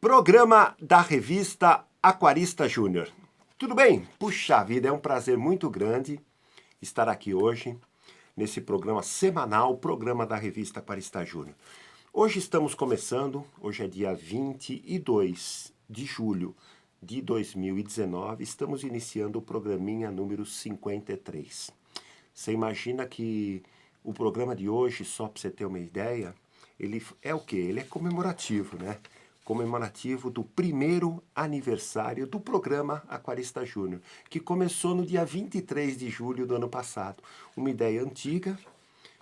Programa da revista Aquarista Júnior. Tudo bem? Puxa vida, é um prazer muito grande estar aqui hoje, nesse programa semanal, programa da revista Aquarista Júnior. Hoje estamos começando, hoje é dia 22 de julho de 2019, estamos iniciando o programinha número 53. Você imagina que o programa de hoje, só para você ter uma ideia, ele é o quê? Ele é comemorativo, né? Comemorativo do primeiro aniversário do programa Aquarista Júnior, que começou no dia 23 de julho do ano passado. Uma ideia antiga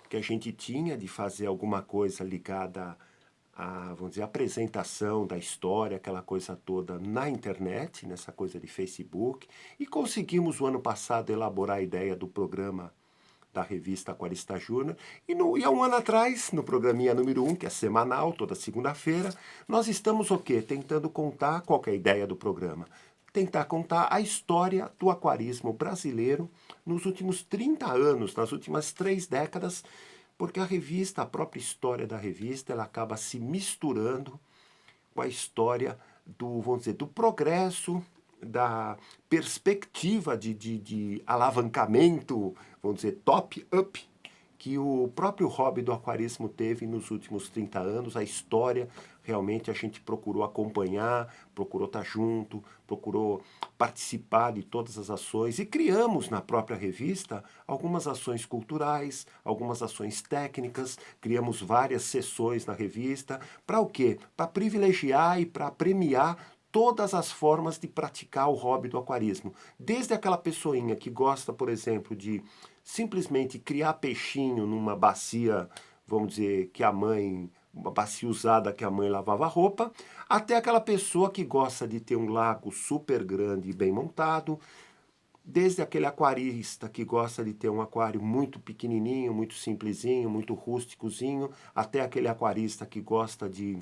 que a gente tinha de fazer alguma coisa ligada a, vamos dizer, apresentação da história, aquela coisa toda na internet, nessa coisa de Facebook, e conseguimos o ano passado elaborar a ideia do programa da revista Aquarista Júnior, e há um ano atrás, no programinha número 1, que é semanal, toda segunda-feira, nós estamos o quê? Tentando contar qual que é a ideia do programa. Tentar contar a história do aquarismo brasileiro nos últimos 30 anos, nas últimas 3 décadas, porque a revista, a própria história da revista, ela acaba se misturando com a história do, vamos dizer, do progresso, da perspectiva de alavancamento, vamos dizer, top-up, que o próprio hobby do aquarismo teve nos últimos 30 anos. A história, realmente, a gente procurou acompanhar, procurou estar junto, procurou participar de todas as ações e criamos na própria revista algumas ações culturais, algumas ações técnicas, criamos várias sessões na revista. Para o quê? Para privilegiar e para premiar todas as formas de praticar o hobby do aquarismo. Desde aquela pessoinha que gosta, por exemplo, de simplesmente criar peixinho numa bacia, vamos dizer, que a mãe, uma bacia usada que a mãe lavava roupa, até aquela pessoa que gosta de ter um lago super grande e bem montado, desde aquele aquarista que gosta de ter um aquário muito pequenininho, muito simplesinho, muito rústicozinho, até aquele aquarista que gosta de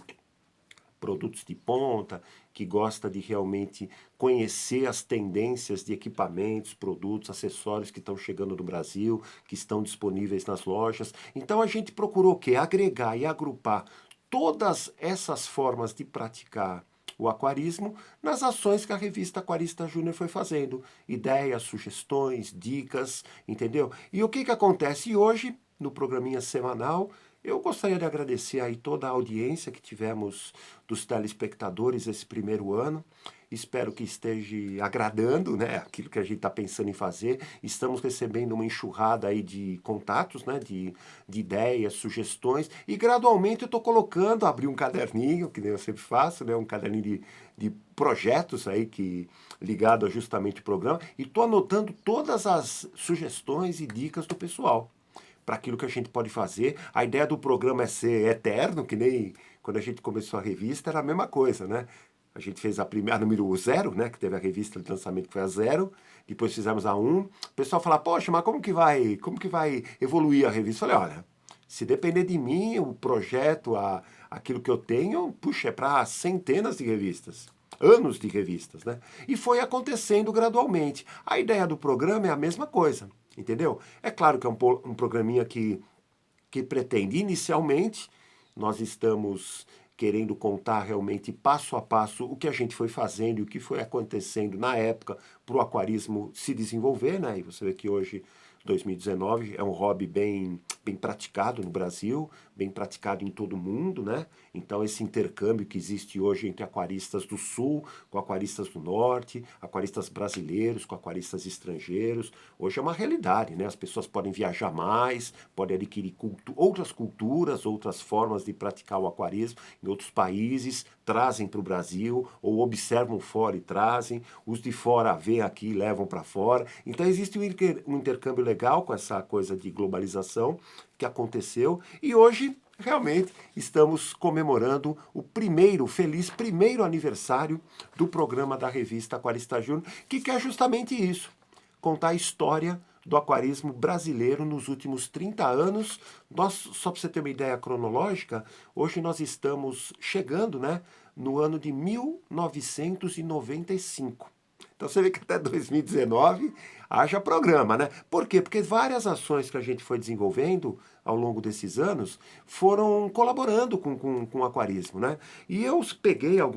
produtos de ponta, que gosta de realmente conhecer as tendências de equipamentos, produtos, acessórios que estão chegando no Brasil, que estão disponíveis nas lojas. Então a gente procurou o quê? Agregar e agrupar todas essas formas de praticar o aquarismo nas ações que a revista Aquarista Júnior foi fazendo. Ideias, sugestões, dicas, entendeu? E o que acontece? E hoje, no programinha semanal, eu gostaria de agradecer aí toda a audiência que tivemos dos telespectadores esse primeiro ano. Espero que esteja agradando, né, aquilo que a gente está pensando em fazer. Estamos recebendo uma enxurrada aí de contatos, né, de ideias, sugestões. E gradualmente eu estou colocando, abri um caderninho, que nem eu sempre faço, né, um caderninho de projetos aí que ligado a justamente o programa. E estou anotando todas as sugestões e dicas do pessoal para aquilo que a gente pode fazer. A ideia do programa é ser eterno, que nem quando a gente começou a revista, era a mesma coisa, né? A gente fez a primeira, a número 0, né? Que teve a revista de lançamento que foi a 0, depois fizemos a 1. O pessoal fala, poxa, mas como que vai evoluir a revista? Eu falei, olha, se depender de mim, o projeto, aquilo que eu tenho, puxa, é para centenas de revistas. Anos de revistas, né? E foi acontecendo gradualmente. A ideia do programa é a mesma coisa. Entendeu? É claro que é um programinha que pretende, inicialmente, nós estamos querendo contar realmente passo a passo o que a gente foi fazendo e o que foi acontecendo na época para o aquarismo se desenvolver, né? E você vê que hoje, 2019, é um hobby bem praticado no Brasil, bem praticado em todo o mundo, né? Então esse intercâmbio que existe hoje entre aquaristas do Sul com aquaristas do Norte, aquaristas brasileiros com aquaristas estrangeiros, hoje é uma realidade, né? As pessoas podem viajar mais, podem adquirir outras culturas, outras formas de praticar o aquarismo em outros países, trazem para o Brasil, ou observam fora e trazem, os de fora vêm aqui e levam para fora. Então existe um intercâmbio legal com essa coisa de globalização que aconteceu, e hoje realmente estamos comemorando o feliz primeiro aniversário do programa da revista Aquarista Júnior, que quer justamente isso, contar a história do aquarismo brasileiro nos últimos 30 anos. Só para você ter uma ideia cronológica, hoje nós estamos chegando, né, no ano de 1995. Então você vê que até 2019 haja programa, né? Por quê? Porque várias ações que a gente foi desenvolvendo ao longo desses anos foram colaborando com o aquarismo, né? E eu peguei eu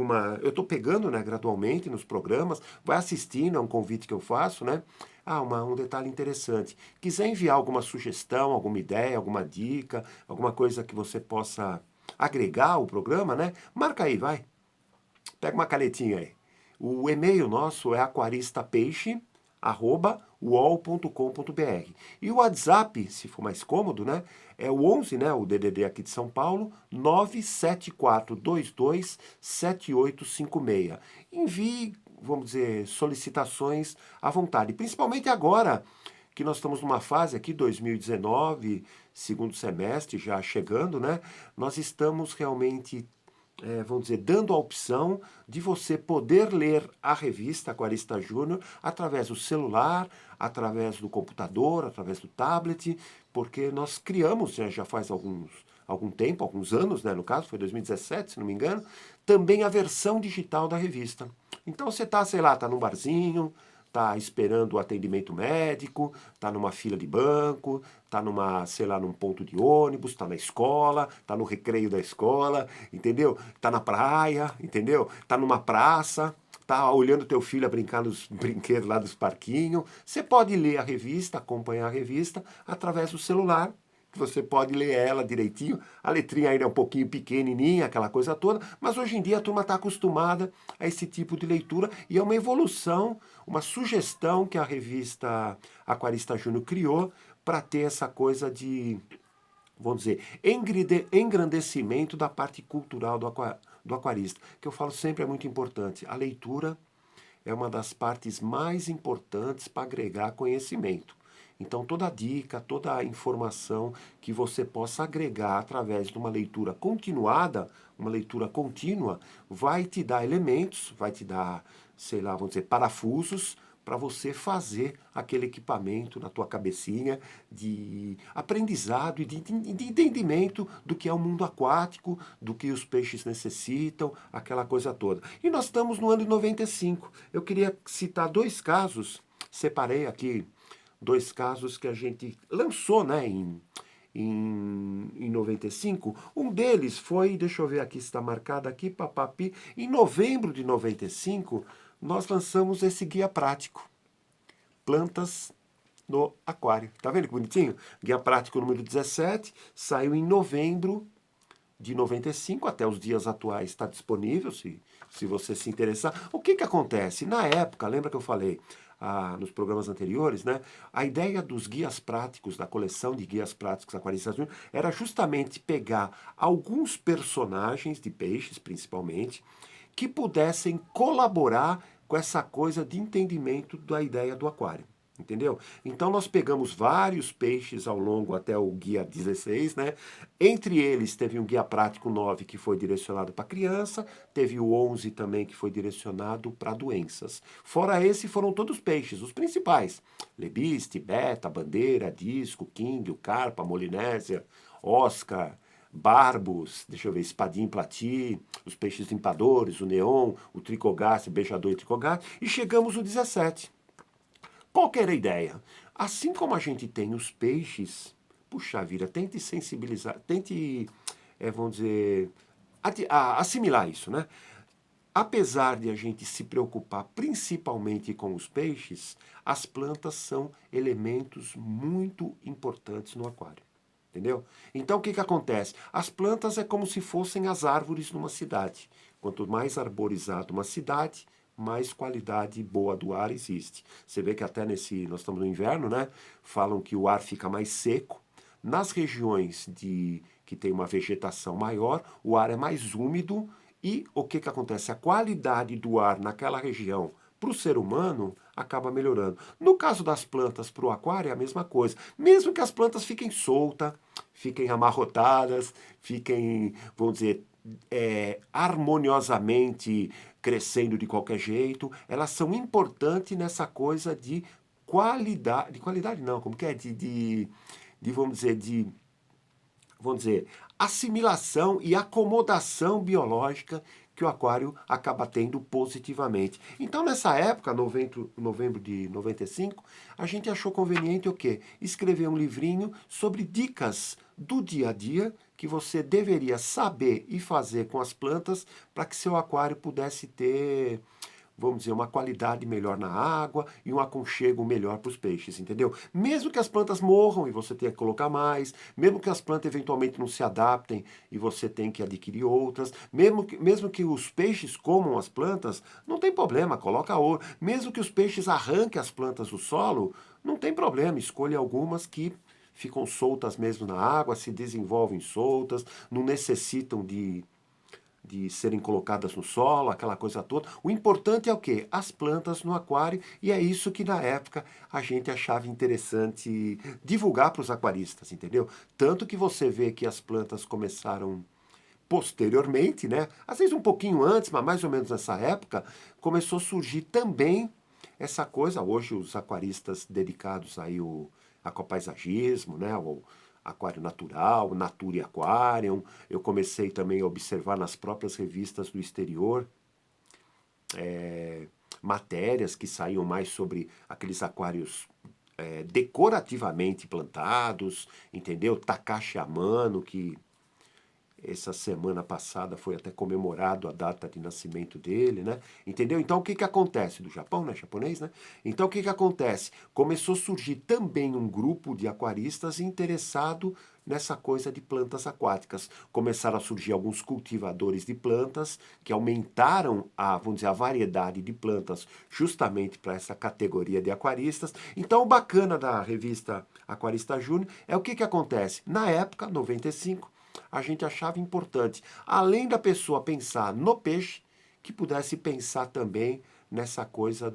estou pegando, né, gradualmente nos programas, vai assistindo, é um convite que eu faço, né? Um detalhe interessante. Quiser enviar alguma sugestão, alguma ideia, alguma dica, alguma coisa que você possa agregar ao programa, né? Marca aí, vai. Pega uma canetinha aí. O e-mail nosso é aquaristapeixe@uol.com.br. E o WhatsApp, se for mais cômodo, né, é o 11, né, o DDD aqui de São Paulo, 974227856. Envie, vamos dizer, solicitações à vontade, principalmente agora que nós estamos numa fase aqui, 2019, segundo semestre já chegando, né? Nós estamos realmente vamos dizer, dando a opção de você poder ler a revista Aquarista Júnior através do celular, através do computador, através do tablet, porque nós criamos, já faz algum tempo, alguns anos, né, no caso, foi 2017, se não me engano, também a versão digital da revista. Então você está, sei lá, está num barzinho, está esperando o atendimento médico, está numa fila de banco, está numa, sei lá, num ponto de ônibus, está na escola, está no recreio da escola, entendeu? Está na praia, entendeu? Está numa praça, está olhando teu filho a brincar nos brinquedos lá dos parquinhos. Você pode ler a revista, acompanhar a revista através do celular. Você pode ler ela direitinho. A letrinha ainda é um pouquinho pequenininha, aquela coisa toda, mas hoje em dia a turma está acostumada a esse tipo de leitura e é uma evolução, uma sugestão que a revista Aquarista Júnior criou para ter essa coisa de, vamos dizer, engrandecimento da parte cultural do aquarista, que eu falo sempre é muito importante. A leitura é uma das partes mais importantes para agregar conhecimento. Então, toda dica, toda informação que você possa agregar através de uma leitura continuada, uma leitura contínua, vai te dar elementos, vai te dar, sei lá, vamos dizer, parafusos para você fazer aquele equipamento na tua cabecinha de aprendizado e de entendimento do que é o mundo aquático, do que os peixes necessitam, aquela coisa toda. E nós estamos no ano de 95. Eu queria citar dois casos, separei aqui dois casos que a gente lançou, né, em 95. Um deles foi, deixa eu ver aqui se está marcado aqui, papapi, em novembro de 95, nós lançamos esse guia prático, Plantas no Aquário. Tá vendo que bonitinho? Guia prático número 17, saiu em novembro de 95, até os dias atuais está disponível, se você se interessar. O que acontece? Na época, lembra que eu falei nos programas anteriores, né? A ideia dos guias práticos, da coleção de guias práticos Aquaristas Júnior, era justamente pegar alguns personagens de peixes, principalmente, que pudessem colaborar com essa coisa de entendimento da ideia do aquário. Entendeu? Então nós pegamos vários peixes ao longo até o guia 16, né? Entre eles teve um guia prático 9 que foi direcionado para criança, teve o 11 também que foi direcionado para doenças. Fora esse foram todos peixes, os principais. Lebiste, beta, bandeira, disco, king, o carpa, molinésia, oscar, barbos, deixa eu ver, espadim, plati, os peixes limpadores, o neon, o tricogaste, beijador e tricogaste, e chegamos no 17. Qual que era a ideia? Assim como a gente tem os peixes, puxa vida, tente sensibilizar, tente, vamos dizer, assimilar isso, né? Apesar de a gente se preocupar principalmente com os peixes, as plantas são elementos muito importantes no aquário. Entendeu? Então o que acontece? As plantas é como se fossem as árvores numa cidade. Quanto mais arborizada uma cidade, mais qualidade boa do ar existe. Você vê que até nós estamos no inverno, né? Falam que o ar fica mais seco. Nas regiões que tem uma vegetação maior, o ar é mais úmido e o que acontece? A qualidade do ar naquela região para o ser humano acaba melhorando. No caso das plantas para o aquário é a mesma coisa. Mesmo que as plantas fiquem soltas, fiquem amarrotadas, fiquem, vamos dizer, harmoniosamente crescendo de qualquer jeito, elas são importantes nessa coisa de qualidade não, como que é? Vamos dizer, assimilação e acomodação biológica que o aquário acaba tendo positivamente. Então, nessa época, novembro de 95, a gente achou conveniente o quê? Escrever um livrinho sobre dicas do dia a dia que você deveria saber e fazer com as plantas para que seu aquário pudesse ter, vamos dizer, uma qualidade melhor na água e um aconchego melhor para os peixes, entendeu? Mesmo que as plantas morram e você tenha que colocar mais, mesmo que as plantas eventualmente não se adaptem e você tenha que adquirir outras, mesmo que os peixes comam as plantas, não tem problema, coloca outro. Mesmo que os peixes arranquem as plantas do solo, não tem problema, escolha algumas que ficam soltas mesmo na água, se desenvolvem soltas, não necessitam de serem colocadas no solo, aquela coisa toda. O importante é o quê? As plantas no aquário, e é isso que na época a gente achava interessante divulgar para os aquaristas, entendeu? Tanto que você vê que as plantas começaram posteriormente, né? Às vezes um pouquinho antes, mas mais ou menos nessa época, começou a surgir também essa coisa. Hoje os aquaristas dedicados aí ao aquapaisagismo, né? Ao aquário natural, Nature Aquarium. Eu comecei também a observar nas próprias revistas do exterior matérias que saíam mais sobre aqueles aquários decorativamente plantados, entendeu? Takashi Amano, que essa semana passada foi até comemorado a data de nascimento dele, né? Entendeu? Então o que que acontece? Do Japão, né? Japonês, né? Então o que que acontece? Começou a surgir também um grupo de aquaristas interessado nessa coisa de plantas aquáticas. Começaram a surgir alguns cultivadores de plantas que aumentaram a, vamos dizer, a variedade de plantas justamente para essa categoria de aquaristas. Então o bacana da revista Aquarista Júnior é o que que acontece? Na época, 95, a gente achava importante, além da pessoa pensar no peixe, que pudesse pensar também nessa coisa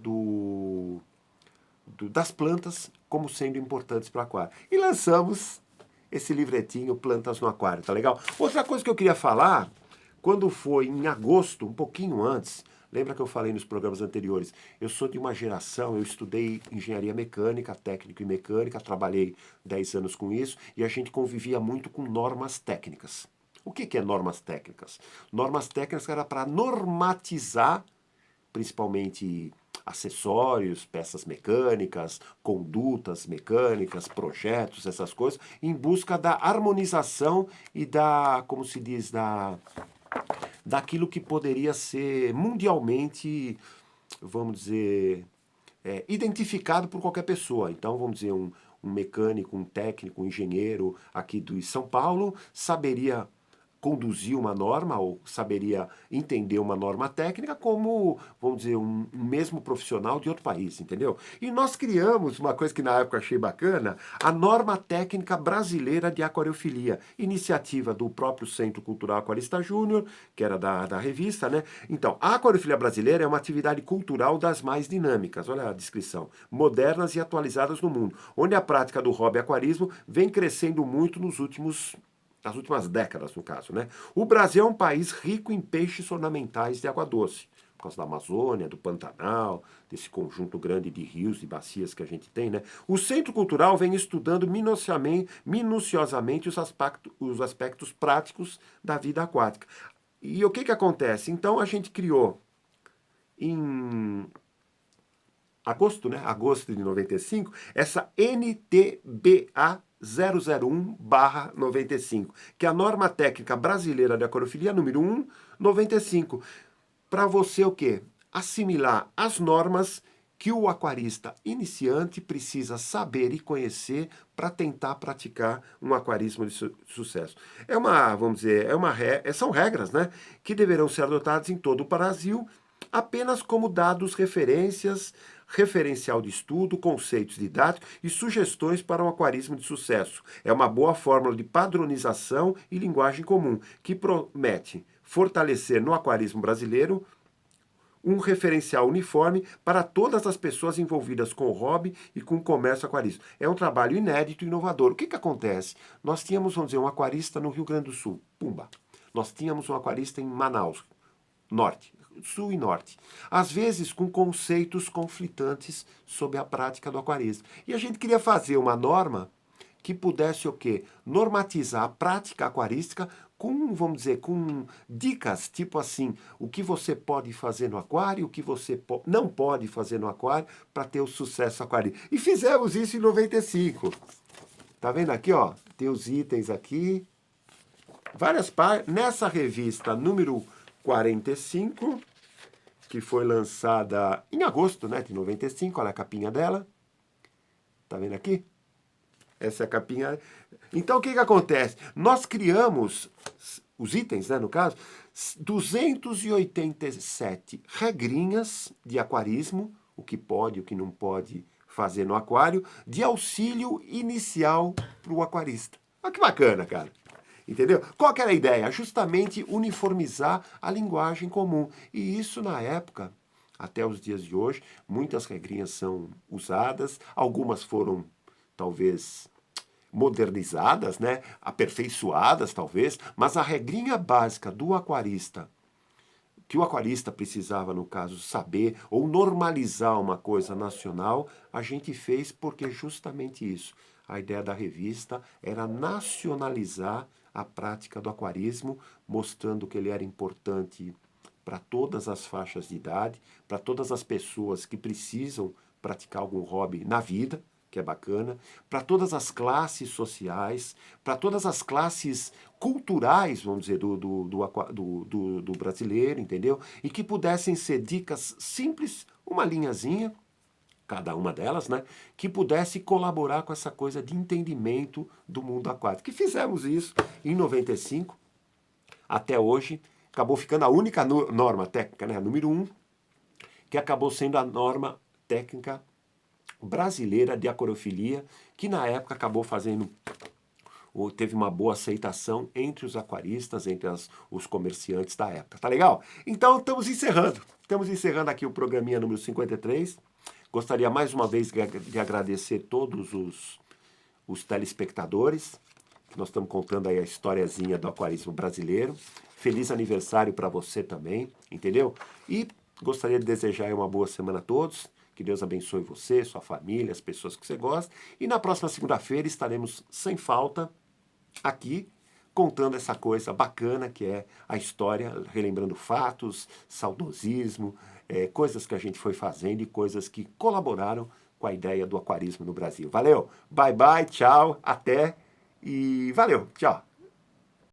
das plantas como sendo importantes para o aquário. E lançamos esse livretinho Plantas no Aquário, tá legal? Outra coisa que eu queria falar, quando foi em agosto, um pouquinho antes, lembra que eu falei nos programas anteriores, eu sou de uma geração, eu estudei engenharia mecânica, técnico e mecânica, trabalhei 10 anos com isso, e a gente convivia muito com normas técnicas. O que é normas técnicas? Normas técnicas era para normatizar, principalmente acessórios, peças mecânicas, condutas mecânicas, projetos, essas coisas, em busca da harmonização e da, como se diz, daquilo que poderia ser mundialmente, vamos dizer, identificado por qualquer pessoa. Então, vamos dizer, um mecânico, um técnico, um engenheiro aqui de São Paulo saberia conduzir uma norma ou saberia entender uma norma técnica como, vamos dizer, um mesmo profissional de outro país, entendeu? E nós criamos uma coisa que na época achei bacana, a Norma Técnica Brasileira de Aquariofilia, iniciativa do próprio Centro Cultural Aquarista Júnior, que era da revista, né? Então, a aquariofilia brasileira é uma atividade cultural das mais dinâmicas, olha a descrição, modernas e atualizadas no mundo, onde a prática do hobby aquarismo vem crescendo muito nas últimas décadas, no caso, né? O Brasil é um país rico em peixes ornamentais de água doce, por causa da Amazônia, do Pantanal, desse conjunto grande de rios e bacias que a gente tem, né? O Centro Cultural vem estudando minuciosamente os aspectos práticos da vida aquática. E o que que acontece? Então a gente criou em agosto, né? Agosto de 95, essa NTBA 001/95, que é a norma técnica brasileira de aquariofilia número 1, 95. Para você o quê? Assimilar as normas que o aquarista iniciante precisa saber e conhecer para tentar praticar um aquarismo de sucesso. É uma, vamos dizer, são regras, né, que deverão ser adotadas em todo o Brasil, apenas como dados referências, referencial de estudo, conceitos didáticos e sugestões para um aquarismo de sucesso. É uma boa fórmula de padronização e linguagem comum, que promete fortalecer no aquarismo brasileiro um referencial uniforme para todas as pessoas envolvidas com o hobby e com o comércio aquarístico. É um trabalho inédito e inovador. O que que acontece? Nós tínhamos, vamos dizer, um aquarista no Rio Grande do Sul, Pumba. Nós tínhamos um aquarista em Manaus, Norte, Sul e Norte. Às vezes com conceitos conflitantes sobre a prática do aquarismo. E a gente queria fazer uma norma que pudesse o quê? Normatizar a prática aquarística com, vamos dizer, com dicas, tipo assim, o que você pode fazer no aquário, o que você não pode fazer no aquário para ter o sucesso aquarístico. E fizemos isso em 95. Tá vendo aqui, ó? Tem os itens aqui. Várias páginas. Nessa revista número 45, que foi lançada em agosto, né, de 95, olha a capinha dela. Tá vendo aqui? Essa é a capinha. Então, o que acontece? Nós criamos, os itens, né, no caso, 287 regrinhas de aquarismo, o que pode, o que não pode fazer no aquário, de auxílio inicial para o aquarista. Olha que bacana, cara. Entendeu? Qual que era a ideia? Justamente uniformizar a linguagem comum. E isso, na época, até os dias de hoje, muitas regrinhas são usadas, algumas foram talvez modernizadas, né? Aperfeiçoadas talvez, mas a regrinha básica do aquarista, que o aquarista precisava, no caso, saber ou normalizar uma coisa nacional, a gente fez porque justamente isso. A ideia da revista era nacionalizar a prática do aquarismo, mostrando que ele era importante para todas as faixas de idade, para todas as pessoas que precisam praticar algum hobby na vida, que é bacana, para todas as classes sociais, para todas as classes culturais, vamos dizer, do brasileiro, entendeu? E que pudessem ser dicas simples, uma linhazinha, cada uma delas, né? Que pudesse colaborar com essa coisa de entendimento do mundo aquático. Que fizemos isso em 95, até hoje, acabou ficando a única norma técnica, né? Número 1, que acabou sendo a norma técnica brasileira de aquariofilia, que na época acabou teve uma boa aceitação entre os aquaristas, entre os comerciantes da época. Tá legal? Então estamos encerrando aqui o programinha número 53. Gostaria mais uma vez de agradecer todos os telespectadores. Nós estamos contando aí a historiazinha do aquarismo brasileiro. Feliz aniversário para você também, entendeu? E gostaria de desejar aí uma boa semana a todos. Que Deus abençoe você, sua família, as pessoas que você gosta. E na próxima segunda-feira estaremos sem falta aqui contando essa coisa bacana que é a história, relembrando fatos, saudosismo, coisas que a gente foi fazendo e coisas que colaboraram com a ideia do aquarismo no Brasil. Valeu, bye bye, tchau, até e valeu, tchau.